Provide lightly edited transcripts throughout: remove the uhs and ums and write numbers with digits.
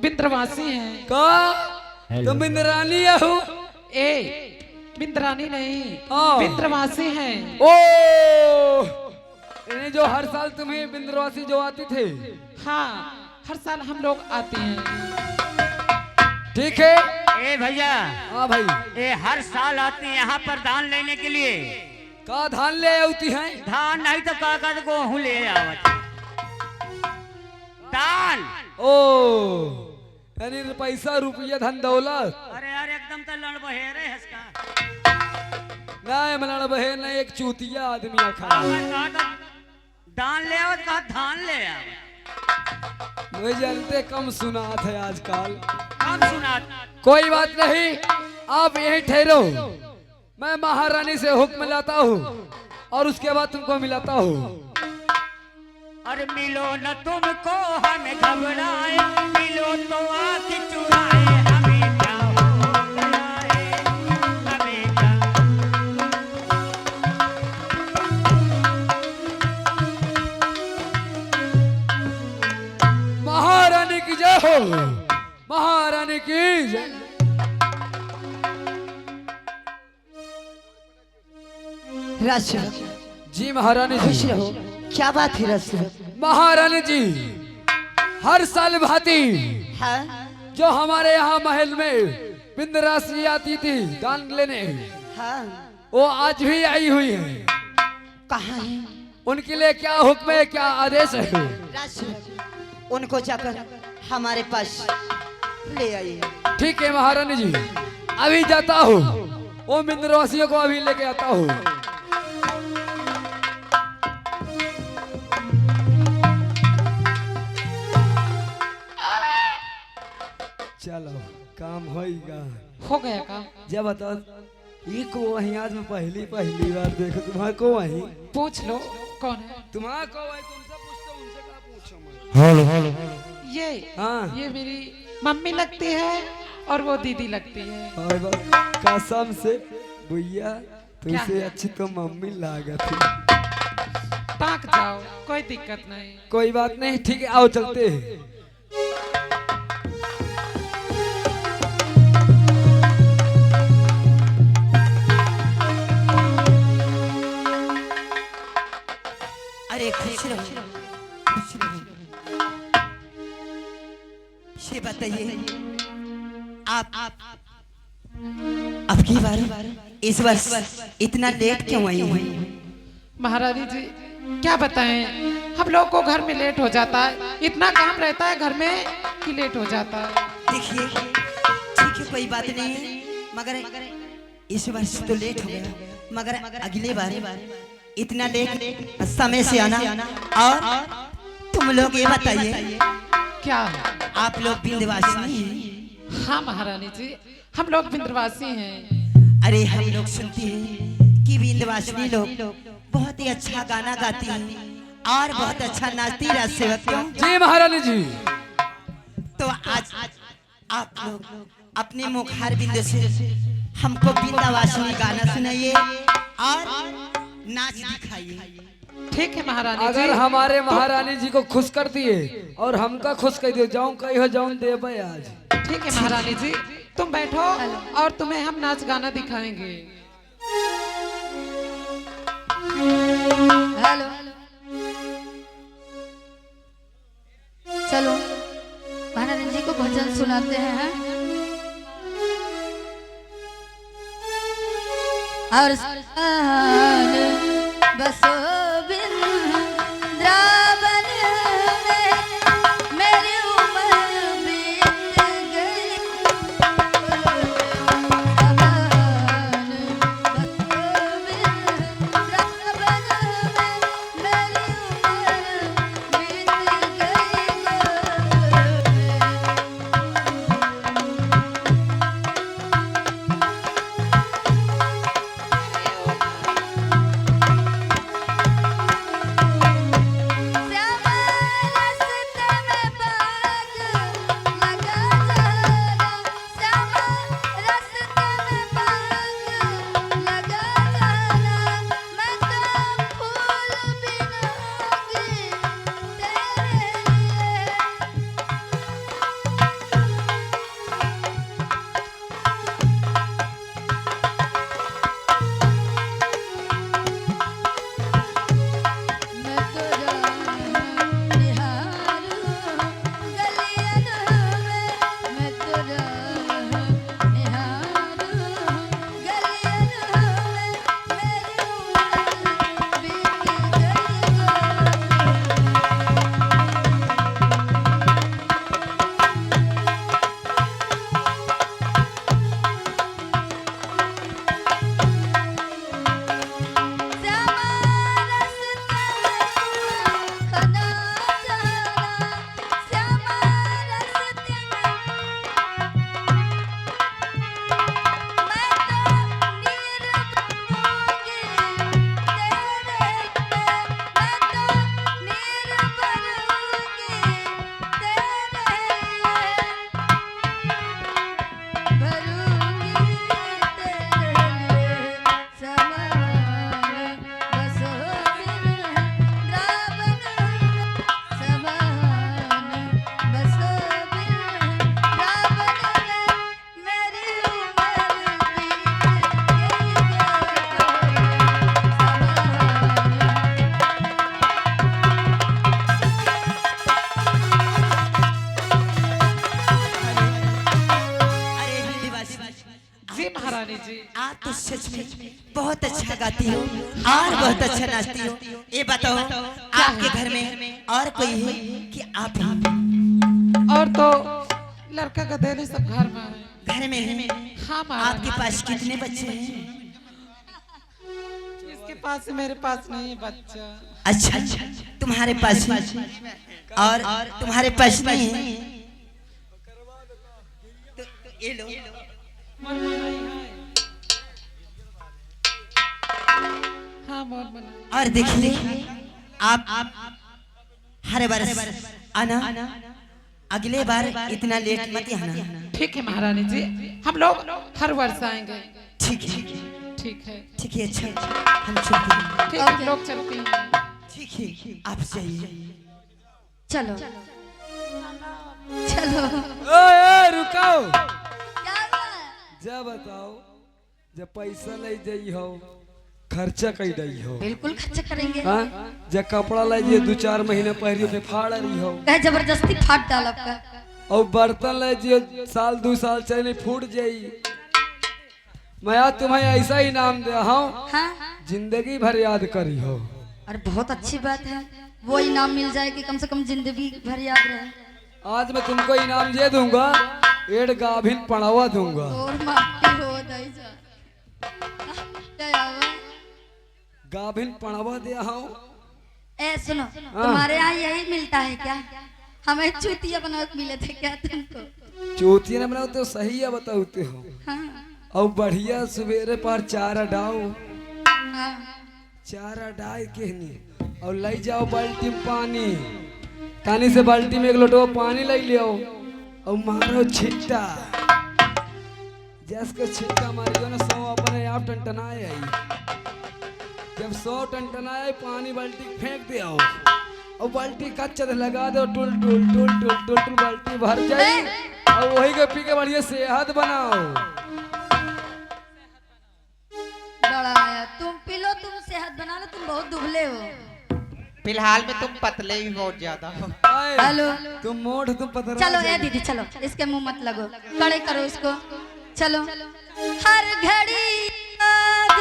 बिंद्रवासी हैं। का तुम बिंद्रानी हो? ए बिंद्रानी नहीं, हाँ। बिंद्रवासी हैं। ओ इन्हें जो हर साल तुम्हें बिंद्रवासी जो आते थे। हाँ, हर साल हम लोग आते हैं। ठीक है। ए भैया, हाँ भाई, ये हर साल आते हैं यहाँ पर धान लेने के लिए। का धान ले आती हैं? धान नहीं तो का गेहूँ ले आवत धान। ओ यानी पैसा रुपया धन दौलत। अरे यार एकदम तो लड़ बहेरे है इसका। नहीं मलाना बहन नहीं, एक चूतिया आदमी आखा धान ले आवत कहा धान ले आवत। मुझे जानते कम सुनात है आजकल। कम सुना। कोई बात नहीं, आप यहीं ठहरो, मैं महारानी से हुक्म लाता हूँ और उसके बाद तुमको मिलाता हूँ। अरे मिलो न तुमको हमें घबराए, मिलो तो आँख चुराए, हमें क्या हो गया है, हमें क्या। महारानी की जय हो, महारानी की जय। राजसेवक जी महारानी खुश जी। रहो। क्या बात है राजसेवक? महारानी जी, हर साल भांति हाँ जो हमारे यहाँ महल में बिंदरासी आती थी दान लेने, हाँ, वो आज भी आई हुई है। कहाँ है? उनके लिए क्या हुक्म है, क्या आदेश है? राजसेवक उनको जाकर हमारे पास ले आइए। ठीक है महारानी जी, अभी जाता हूँ, वो बिंदरवासियों को अभी लेके आता हूँ। चलो काम होएगा। हो गया काम। जब बताओ ये को वहीं आज मैं पहली बार देखो तुम्हारे को वहीं। पूछ लो कौन है। तुम्हारा को वहीं तुमसे पूछता हूँ, उनसे क्या पूछूं मैं? ये हाँ। ये मेरी मम्मी लगती है और वो दीदी लगती है। और बस कसम से भैया तुमसे क्या? अच्छी तो मम्मी लागत थी। ताक जाओ, कोई दिक्कत नहीं। कोई बात नहीं, ठीक है आओ चलते हैं। अरे खुश रहो, खुश रहो। ये बताइए आप अब की बार इस वर्ष इतना लेट क्यों आई हैं? महारानी जी क्या बताएं, हम लोग को घर में लेट हो जाता है, इतना काम रहता है घर में कि लेट हो जाता है। देखिए ठीक है कोई बात नहीं है, मगर इस वर्ष तो लेट हो गया, मगर अगले बार इतना लेट समय से आना। और तुम लोग ये बताइए क्या? आप लोग विंध्यवासिनी हैं? हाँ महारानी जी, हम लोग बिंद्रवासी हैं। अरे हम लोग सुनते हैं कि विंध्यवासिनी लोग बहुत ही अच्छा गाना गाती हैं और बहुत अच्छा नाचती राजसेवक क्यों? जी महारानी जी। तो आज आप लोग अपने मुखार बिंद से हमको विंध्यवासिनी गाना सुनाइए और नाच दिखाइए। ठीक है महारानी जी। अगर हमारे महारानी जी को खुश कर दिए और हमका खुश कर दिए, जाऊं कहीं हो जाऊं दे भाई आज। ठीक है महारानी जी, तुम बैठो और तुम्हें हम नाच गाना दिखाएंगे। हेलो, चलो महारानी जी को भजन सुनाते हैं। और बसो वृंदावन में मेरी उम्र बीत गई। जी। आप तो सच में बहुत अच्छा गाती हो और बहुत अच्छा नाचती हो। ये बताओ आपके घर में और कोई है कि आप ही? और तो लड़का गधेले सब घर में है। घर में है। हाँ आपके महारानी। पास कितने बच्चे हैं? इसके पास है, मेरे पास नहीं है बच्चा। अच्छा अच्छा, तुम्हारे पास है और तुम्हारे पास नहीं है तो ये लो। मन मनाई है। हाँ मन मनाई। और देखिए आप हर बरस आना, अगले बार इतना लेट मत आना। ठीक है महारानी जी, हम लोग हर वर्ष आएंगे। ठीक है ठीक है। ठीक है। अच्छा हम चलते हैं। ठीक है, हम लोग चलते हैं। ठीक है आप जाइए। चलो चलो। ओए रुकाओ, क्या हुआ? जा बताओ, जब पैसा ले जाई हो खर्चा कई दई हो। बिल्कुल खर्च करेंगे। हाँ, जब कपड़ा ले जाइए 2-4 महीने पहले पे फाड़ रही हो, कहे जबरदस्ती फाट डाल आपका। और बर्तन ले जाइए साल 2 साल चले नहीं फूट जाई। मैं आज तुम्हें ऐसा ही नाम दे हूँ, हाँ जिंदगी भर याद करी हो। अरे बहुत अच्छी बात है, वो इनाम मिल जाए कि कम से कम जिंदगी भर याद रहे। आज मैं तुमको इनाम ये दूंगा, 1 गाभिन पड़ावा दूंगा। और माफी हो दई जा। क्या हुआ? गाभिन पड़ावा दिया हूँ। ए सुनो, तुम्हारे यहाँ यही मिलता है क्या? हमें चूतिया बना के मिले थे क्या तुमको? चौथी ने बनाओ तो सही है बताते हो। हाँ और बढ़िया सवेरे पर चारा डाओ, हाँ। चारा डाल के नहीं और ले जाओ बाल्टी में पानी, तानी से बाल्टी में 1 लोटो पानी ले लियो और मारो छिट्टा। जैसे छिट्टा मारियो ना 100 अपने आप टनटनाए आई। जब 100 टनटनाए पानी बाल्टी फेंक दे आओ और बाल्टी कच्चा लगा दो, tool tool tool tool tool tool बाल्टी भर जाए और वही के पी के बढ़िया सेहत बनाओ। बड़ा आया, तुम पी लो, तुम सेहत बना लो, तुम बहुत दुबले हो। फिलहाल में तुम पतले भी बहुत ज्यादा हो। आए, हेलो तुम मोड़ तुम पता चलो ए दीदी चलो, इसके मुंह मत लगो, खड़े करो इसको। चलो। हर घड़ी याद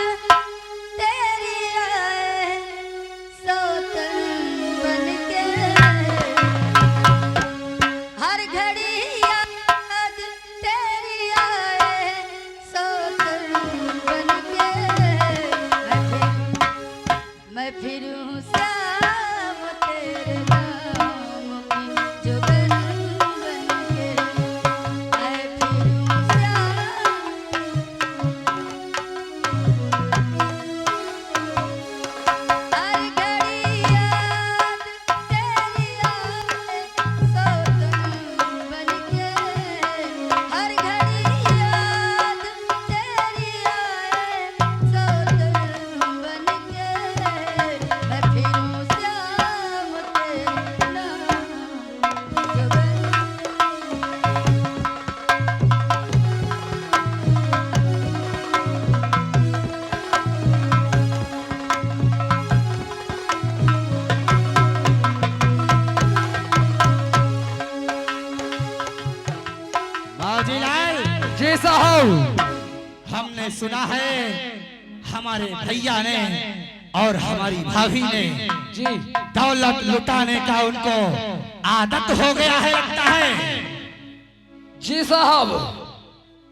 तेरी आए, सौतन बनके। हर घड़ी याद तेरी आए, सौतन बनके। मैं फिरूं श्याम तेरे नाम की जुगन बनके। मैं फिरूं श्याम। हर घड़ी याद तेरी आए, सौतन बनके। हर घड़ी याद तेरी आए, सौतन बनके। मैं फिरूं श्याम तेरे नाम जुगन। मौजीलाल, जी साहब। हमने सुना है हमारे भैया ने और हमारी भाभी ने जी दौलत लुटाने का उनको आदत हो गया है लगता है। जी साहब,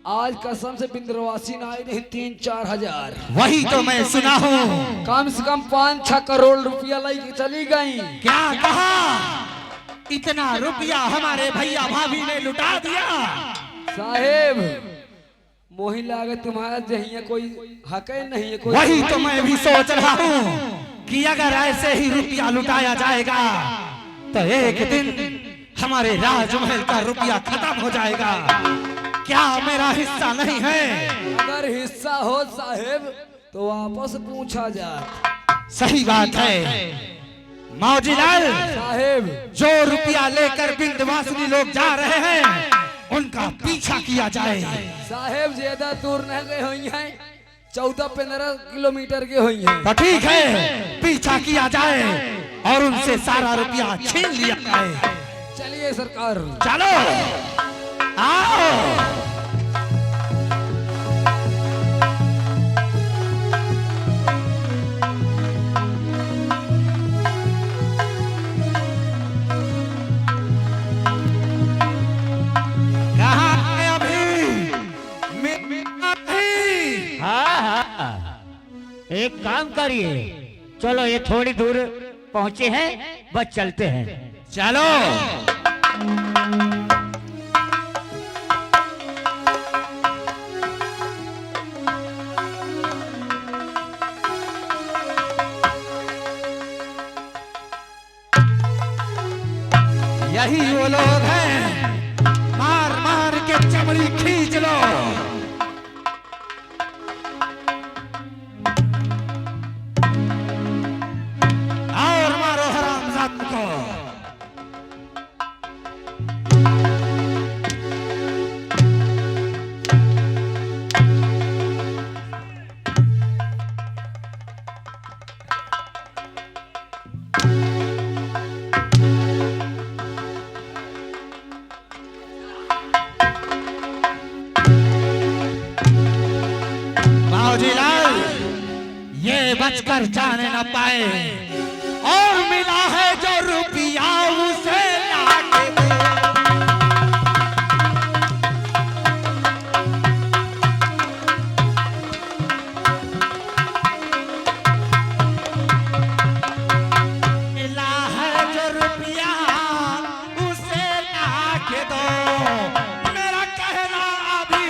आज कसम से बिंद्रवासी ना आए नहीं 3-4 हजार, वही तो मैं सुना हूँ। कम से कम 5-6 करोड़ रुपया लेके चली गई। क्या कहा? इतना रुपया हमारे भैया भाभी ने लुटा दिया। साहेब मोही लागे तुम्हारा जहिया कोई हक ही नहीं है कोई। वही तो मैं भी सोच रहा हूँ कि अगर ऐसे ही रुपया लुटाया जाएगा तो एक दिन हमारे राजमहल का रुपया खत्म हो जाएगा। क्या मेरा हिस्सा नहीं है? अगर हिस्सा हो साहेब तो वापस पूछा जाए। सही बात है मौजीलाल, साहेब जो रुपया लेकर बिंदवासिनी लोग जा रहे हैं उनका पीछा किया जाए। साहेब ज्यादा दूर नहीं गए हुई हैं, 14-15 किलोमीटर के हुई हैं। तो ठीक है, पीछा किया जाए और उनसे सारा रुपया छीन लिया जाए। चलिए सरकार। चलो आओ। एक काम करिए, चलो ये थोड़ी दूर पहुंचे हैं, बस चलते हैं। चलो। यही वो लोग हैं, मार मार के चमड़ी खींच लो। और मारो हरामजाद को। बाबूजीलाल, ये बचकर जाने न पाए, और मिला है जो रुपया उसे लाके दे। मिला है जो रुपया उसे लाके दो, मेरा कहना अभी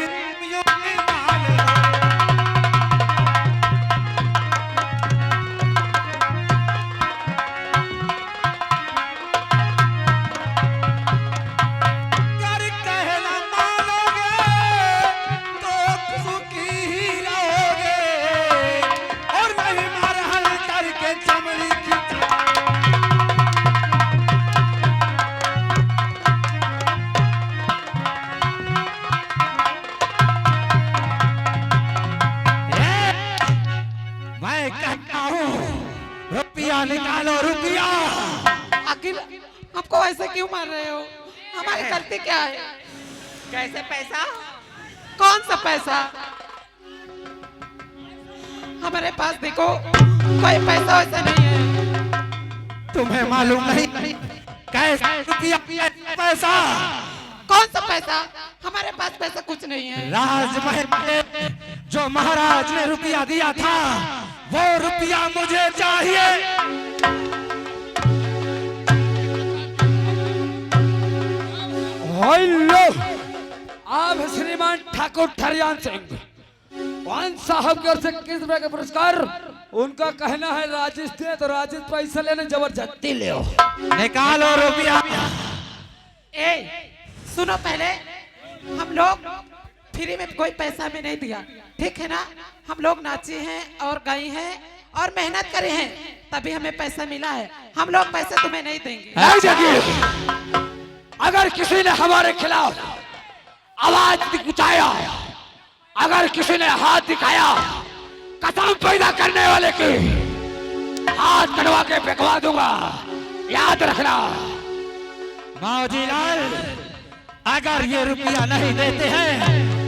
यूं ही मान लो। कर कहना मानोगे तो सुखी ही रहोगे, और नहीं मरहल करके चमड़ी खींचो। मैं कहता हूँ, रुपया निकालो, रुपया। आखिर हमको ऐसे क्यों मार रहे हो? हमारी गलती क्या है? कैसे पैसा? कौन सा पैसा? हमारे पास देखो कोई पैसा वैसा नहीं है। तुम्हें मालूम नहीं कैसे रुपया पैसा? कौन सा पैसा? हमारे पास पैसा कुछ नहीं है। राजमहल में जो महाराज ने रुपया दिया था, वो रुपया मुझे चाहिए। हेलो, आप श्रीमान ठाकुर ठरियान सिंह, पान साहब की ओर से किस रुपए का पुरस्कार? उनका कहना है राजेश दे तो राजेश पैसा लेने जबरदस्ती ले। निकालो रुपया। ए, सुनो पहले, हम लोग फ्री में कोई पैसा में नहीं दिया, ठीक है ना? हम लोग नाचे हैं और गए हैं और मेहनत करे हैं, तभी हमें पैसा मिला है। हम लोग पैसे तुम्हें नहीं देंगे। नहीं देंगे। अगर किसी ने हमारे खिलाफ आवाज उठाया, अगर किसी ने हाथ दिखाया, कसम पैदा करने वाले की हाथ कटवा के फेंकवा दूंगा, याद रखना। बाबूजीलाल, अगर ये रुपया नहीं देते हैं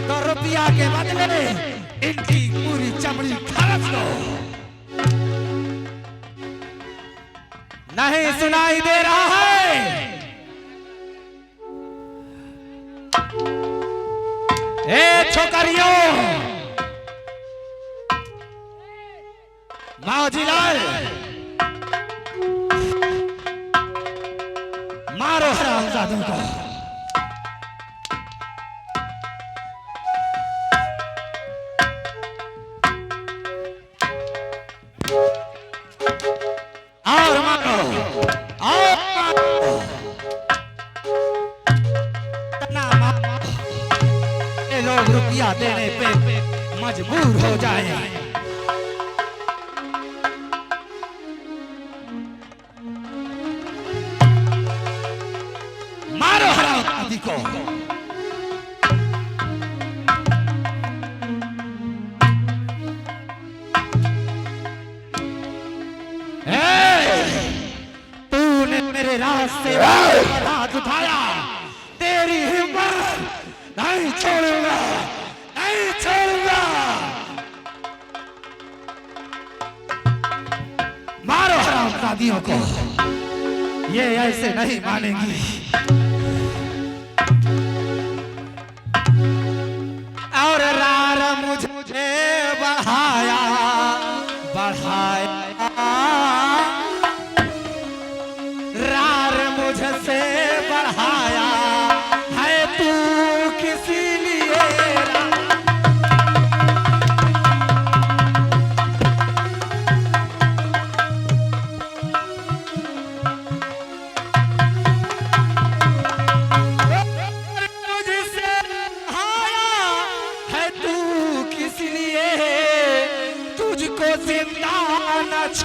तो रुपया के बदले इनकी पूरी चमड़ी खरच लो। नहीं सुनाई दे रहा है? ए छोकरियों, बाबूजीलाल, मारो हरामजादों को। और मारो, और मारो। इतना मारो, ये लोग रुपया देने पे मजबूर हो जाए। मारो हरामजादी को। तूने मेरे रास्ते पर हाथ उठाया, तेरी हिम्मत नहीं छोड़ूंगा, नहीं छोड़ूंगा। मारो हरामजादियों को, ये ऐसे नहीं मानेंगी। और रार मुझे बढ़ाया,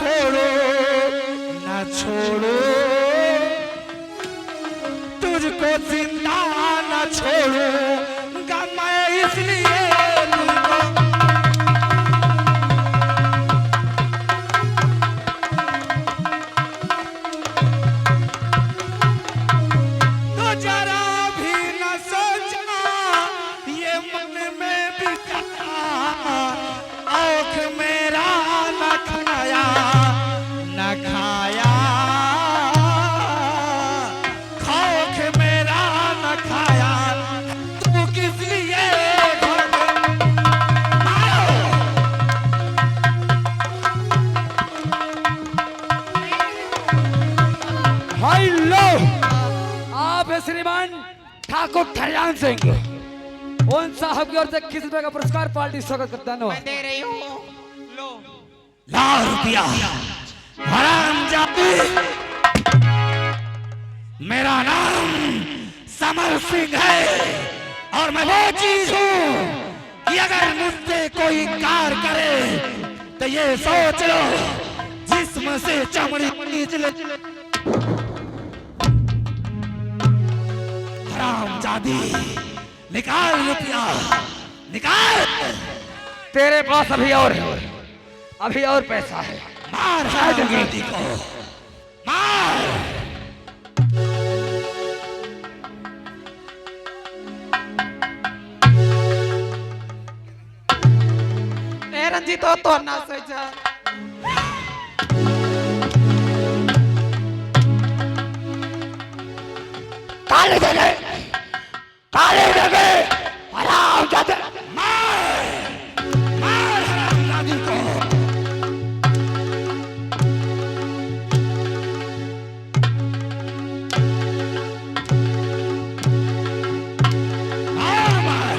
छोड़ो न छोड़ो, तुझको जिंदा न छोड़ूंगा मैं इसलिए तुझको। तो जरा भी न सोचना ये मन में बिता, औख मेरा न खाया न खाया, खौख मेरा न खाया, तू किस लिए हेलो, आप हैं श्रीमान ठाकुर ठरियान सिंह। उन साहब की ओर से 21 रुपए का पुरस्कार पार्टी स्वागत करता है। मैं दे रही हूँ, लो। लाख रुपया हरामजादी। मेरा नाम समर सिंह है और मैं वो चीज हूं कि अगर मुझसे कोई कार करे तो ये सोच लो जिस्म से चमड़ी निचले। हरामजादी, निकाल रुपया निकाल। तेरे पास अभी और है, अभी और पैसा है। मार हरामजादी को, मार। ए रंजीत तो ना सोचा। काले जगह, काले जगह, हरामजादी, मार, मार हरामजादी को। मार, मार।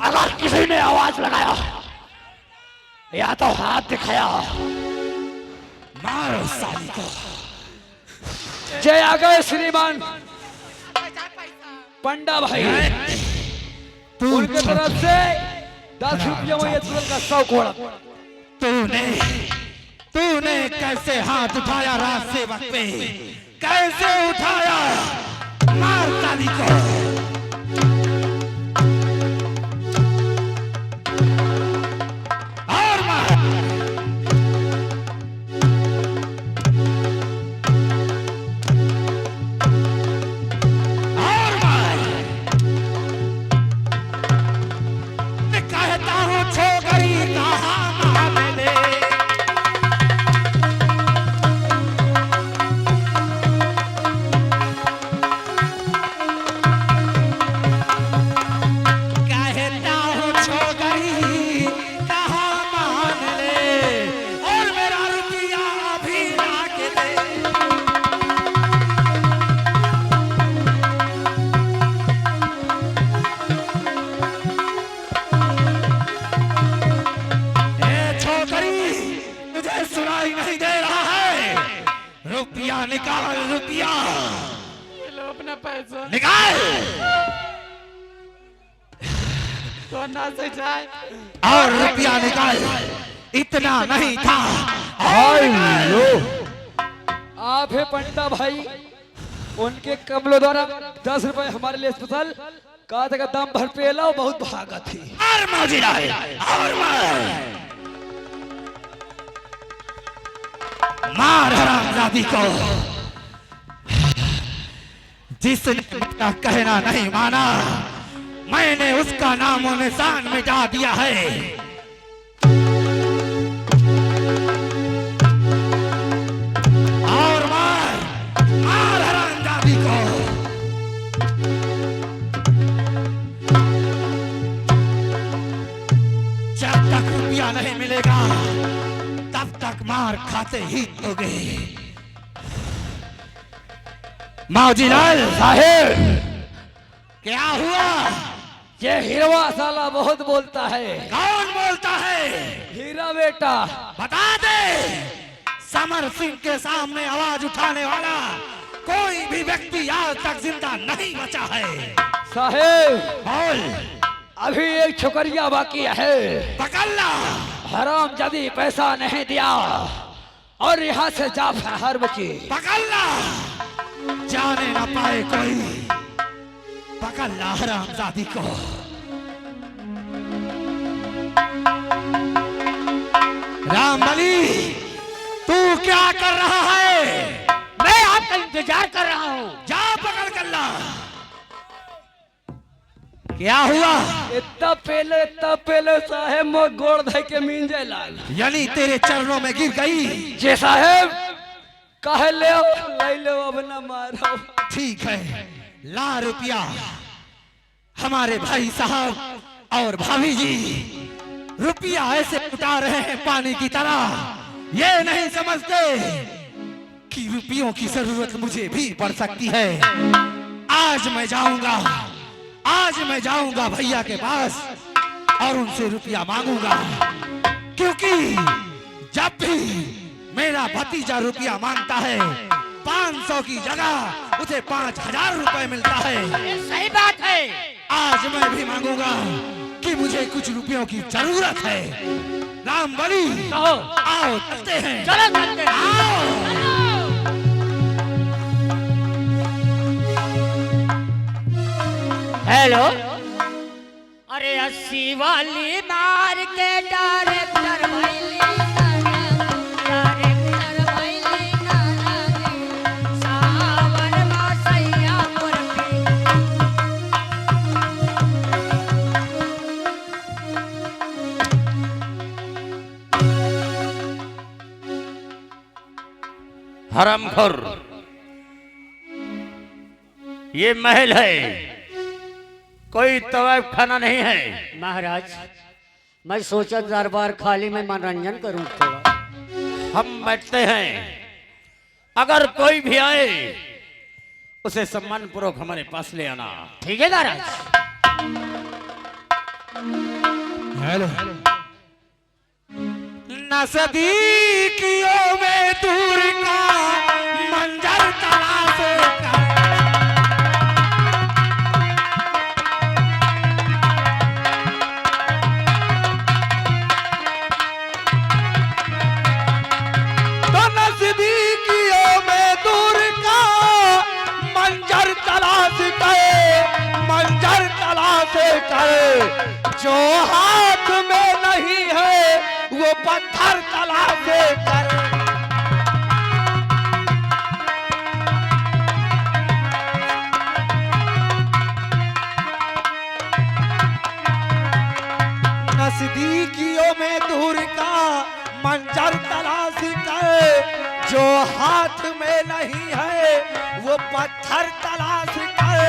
अगर किसी ने आवाज लगाया या तो हाथ दिखाया, मारो साली को। जय आ गए श्रीमान पंडा भाई। उनके तरफ से 10 रुपये में ये तुरंत का 100 घोड़ा। तूने तूने कैसे हाथ उठाया रात से वक्त पे, कैसे उठाया? मार ताली को। और मार। और मार। मैं कहता हूँ छोकरी कहाँ मिले। कहता हूँ छोकरी कहाँ मान ले, और मेरा रुपया अभी ला के दे। ए छोकरी, तुझे सुनाई नहीं दे रहा है? रुपया निकाल, रुपया लो अपना पैसा निकाल। तो ना सोचाए। और रुपया निकाल। इतना नहीं था। हेलो, आप है पंडा भाई। उनके कमलों द्वारा 10 रुपए हमारे लिए स्पेशल। कहा था दाम भर पे लाओ, बहुत भागा थी। और मौजीदार, और मार। मार हरामजादी को। जिसने मेरा कहना नहीं माना, मैंने उसका नाम और निशान मिटा दिया है। और मार, मार हरामजादी को। जब तक रुपया नहीं मिलेगा तब तक मार खाते ही होगे। मौजीलाल साहेब, क्या हुआ? ये हीरवा साला बहुत बोलता है। कौन बोलता है? हीरा बेटा। बता दे। समर सिंह के सामने आवाज उठाने वाला कोई भी व्यक्ति आज तक जिंदा नहीं बचा है। साहेब, बोल। अभी एक छोकरिया बाकी है। पकड़ना। हराम यदि पैसा नहीं दिया और यहाँ से जा हर बची। पकड़ना, जाने ना पाए कोई। पकड़ ला हरामजादी को। रामबली, तू क्या कर रहा है? मैं आपका इंतजार कर रहा हूँ। जा पकड़ कर ला। क्या हुआ? इतना पहले साहेब मो गोड़ धै के मिंजे लाल। यानी तेरे चरणों में गिर गई। जे साहेब कहे ले अब न मारो। ठीक है, ला रुपया। हमारे भाई साहब और भाभी जी रुपया ऐसे उठा रहे हैं पानी की तरह। ये नहीं समझते कि रुपयों की जरूरत मुझे भी पड़ सकती है। आज मैं जाऊंगा भैया के पास और उनसे रुपया मांगूंगा, क्योंकि जब भी मेरा भतीजा रुपया मांगता है 500 की जगह उसे 5000 रुपए मिलता है। ये सही बात है। आज मैं भी मांगूंगा कि मुझे कुछ रुपयों की जरूरत है। रामबली, कहो। आओ चलते हैं। चलो चलते हैं। आओ। हेलो। अरे 80 वाली मार के डायरेक्टर भैली सावन मासैया मुर्गी। हरामखोर, ये महल है, कोई तवायफ खाना नहीं है। महाराज, मैं सोचा दरबार खाली में मनोरंजन करूं थोड़ा। हम बैठते हैं, अगर कोई भी आए उसे सम्मान पूर्वक हमारे पास ले आना। ठीक है महाराज। हेलो। नजदीकियों में दूर का मंजर तलाशे का। तो नजदीकियों में दूर का मंजर तलाश कर, जो हाथ में नहीं है वो पत्थर तलाश कर। नजदीकियों में दूर का मंजर तलाश कर, जो हाथ में नहीं है वो पत्थर तलाश कर।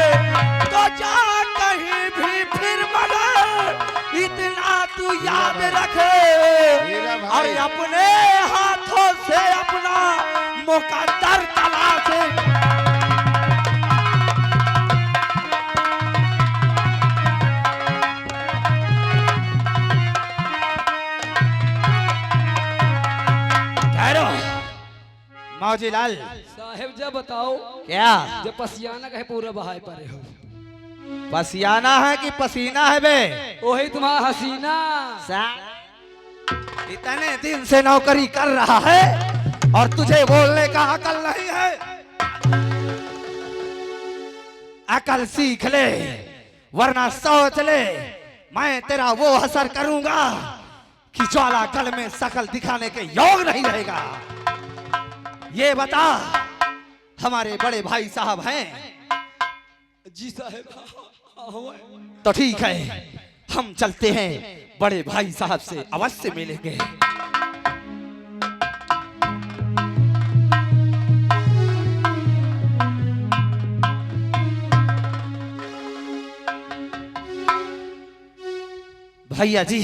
तो जा कहीं भी फिर मगर इतना तू याद रखे और अपने हाथों से अपना मुकद्दर तलाश। मौजीलाल साहेब जब बताओ क्या जब पसियाना कहे पूरा बहाय परे हो। पसियाना है कि पसीना है बे? वही तुम्हारा हसीना। इतने दिन से नौकरी कर रहा है और तुझे बोलने का अकल नहीं है। अकल सीख ले वरना सोच ले, मैं तेरा वो असर करूंगा कि ज्वाला गल में शकल दिखाने के योग नहीं रहेगा। ये बता, हमारे बड़े भाई साहब हैं? जी साहेब। तो ठीक है, हम चलते हैं, बड़े भाई साहब से अवश्य मिलेंगे। भैया जी,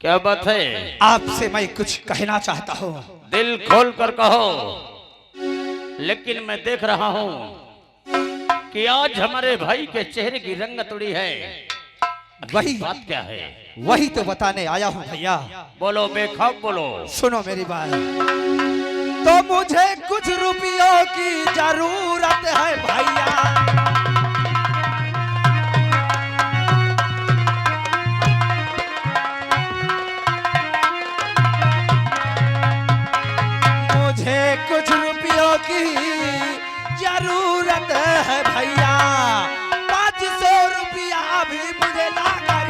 क्या बात है? आपसे मैं कुछ कहना चाहता हूँ। दिल खोल कर कहो, लेकिन मैं देख रहा हूँ कि आज हमारे भाई के चेहरे की रंगत उड़ी है। वही बात क्या है? वही तो बताने आया हूँ भैया। बोलो बेखौफ बोलो। सुनो मेरी बात। तो मुझे कुछ रुपयों की जरूरत है भैया। कुछ रुपयों की जरूरत है भैया, 500 रुपया भी मुझे ला कर।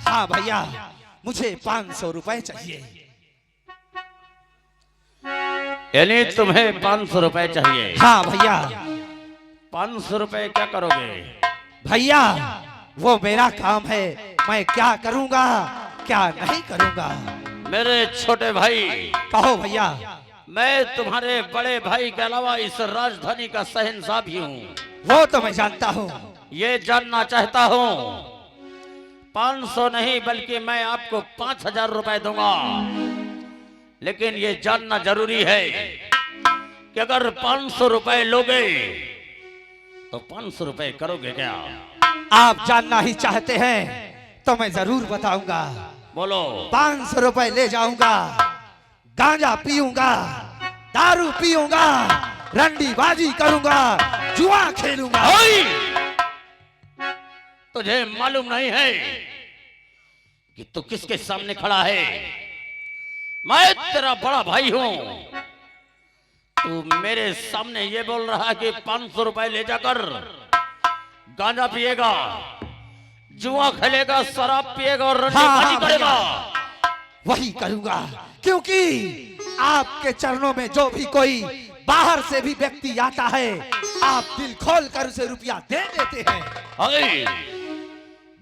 हाँ भैया, मुझे 500 रुपए चाहिए। यानी तुम्हें 500 रुपए चाहिए? हाँ भैया। 500 रुपए क्या करोगे? भैया वो मेरा काम है, मैं क्या करूंगा क्या नहीं करूंगा। मेरे छोटे भाई, कहो भैया। मैं तुम्हारे बड़े भाई के अलावा इस राजधानी का शहंशाह भी हूँ। वो तो मैं जानता हूँ। ये जानना चाहता हूँ, 500 नहीं बल्कि मैं आपको 5000 रुपए दूंगा। लेकिन ये जानना जरूरी है कि अगर 500 रुपए लोगे तो 500 रुपए करोगे क्या? आप जानना ही चाहते हैं तो मैं जरूर बताऊंगा। बोलो। 500 रुपए ले जाऊंगा, गांजा पीऊंगा, दारू पीऊंगा, रंडीबाजी करूंगा, जुआ खेलूंगा। ओए! तुझे मालूम नहीं है कि तू किसके सामने खड़ा है? मैं तेरा बड़ा भाई हूं। तू मेरे सामने ये बोल रहा है कि 500 रुपए ले जाकर गांजा पिएगा, जुआ खेलेगा, शराब पिएगा और रंडीबाजी करेगा। वही करूंगा, क्योंकि आपके चरणों में जो भी कोई बाहर से भी व्यक्ति आता है, आप दिल खोल कर उसे रुपया दे देते हैं। अरे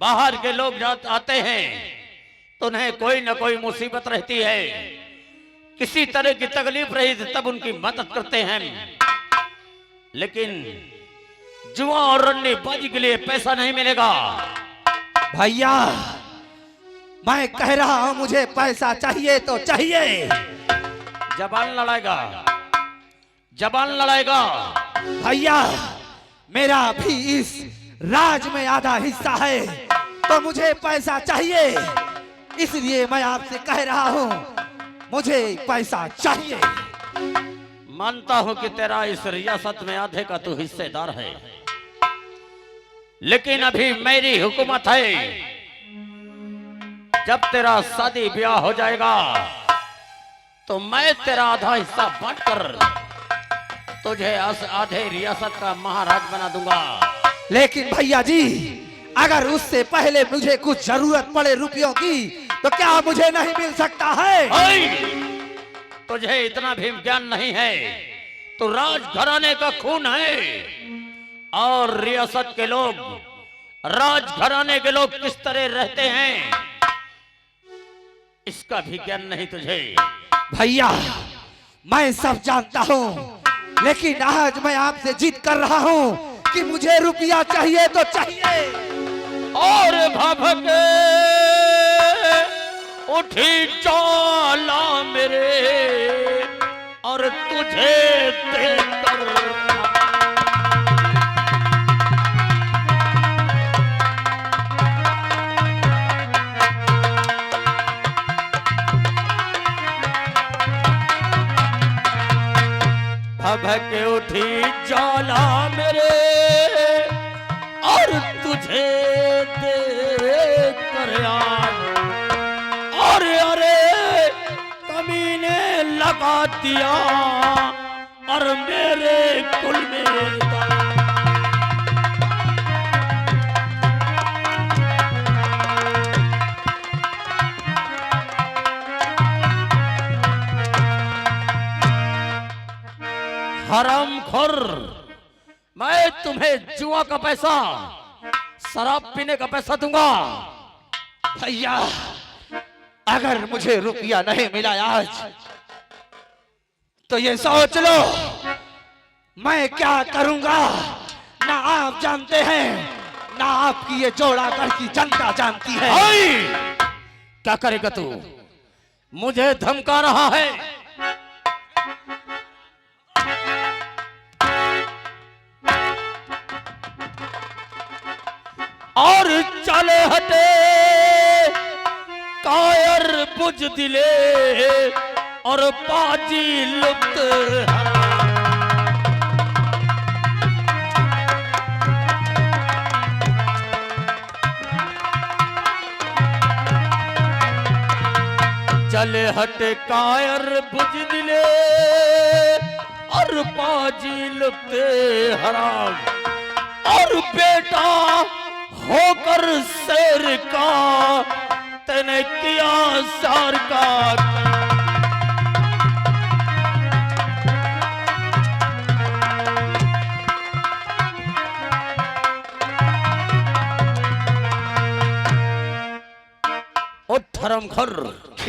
बाहर के लोग आते हैं तो उन्हें कोई ना कोई मुसीबत रहती है, किसी तरह की तकलीफ रही तब उनकी मदद करते हैं। लेकिन जुआ और रंडीबाजी के लिए पैसा नहीं मिलेगा। भैया मैं कह रहा हूं, मुझे पैसा चाहिए तो चाहिए। जबान लड़ाएगा, जबान लड़ाएगा। भैया मेरा भी इस राज में आधा हिस्सा है, तो मुझे पैसा चाहिए। इसलिए मैं आपसे कह रहा हूं, मुझे पैसा चाहिए। मानता हूं कि तेरा इस रियासत में आधे का तू हिस्सेदार है, लेकिन अभी मेरी हुकूमत है। जब तेरा शादी ब्याह हो जाएगा तो मैं तेरा आधा हिस्सा बांटकर तुझे आधे रियासत का महाराज बना दूंगा। लेकिन भैया जी, अगर उससे पहले मुझे कुछ जरूरत पड़े रुपयों की, तो क्या मुझे नहीं मिल सकता है? तुझे इतना भी ज्ञान नहीं है। तो राजघराने का खून है और रियासत के लोग, राजघराने के लोग किस तरह रहते हैं, इसका भी ज्ञान नहीं तुझे। भैया मैं सब जानता हूँ, लेकिन आज मैं आपसे जिद कर रहा हूँ कि मुझे रुपया चाहिए तो चाहिए। और भभके उठी चाला मेरे और तुझे देखकर भभके उठी ज्वाला मेरे और तुझे देख कर और अरे कमीने लगा दिया और मेरे कुल में हरामखोर, मैं तुम्हें जुआ का पैसा, शराब पीने का पैसा दूंगा। भैया अगर मुझे रुपया नहीं मिला आज, तो ये सोच लो मैं क्या करूंगा। ना आप जानते हैं, ना आपकी ये जोड़ागढ़ की जनता जानती है। क्या करेगा तू? मुझे धमका रहा है? और चले हटे कायर बुजदिले और पाजी लुप्त। जले हट कायर बुजदिले और पाजी लुते हराम और बेटा होकर शेर का तने किया सार का धर्मखोर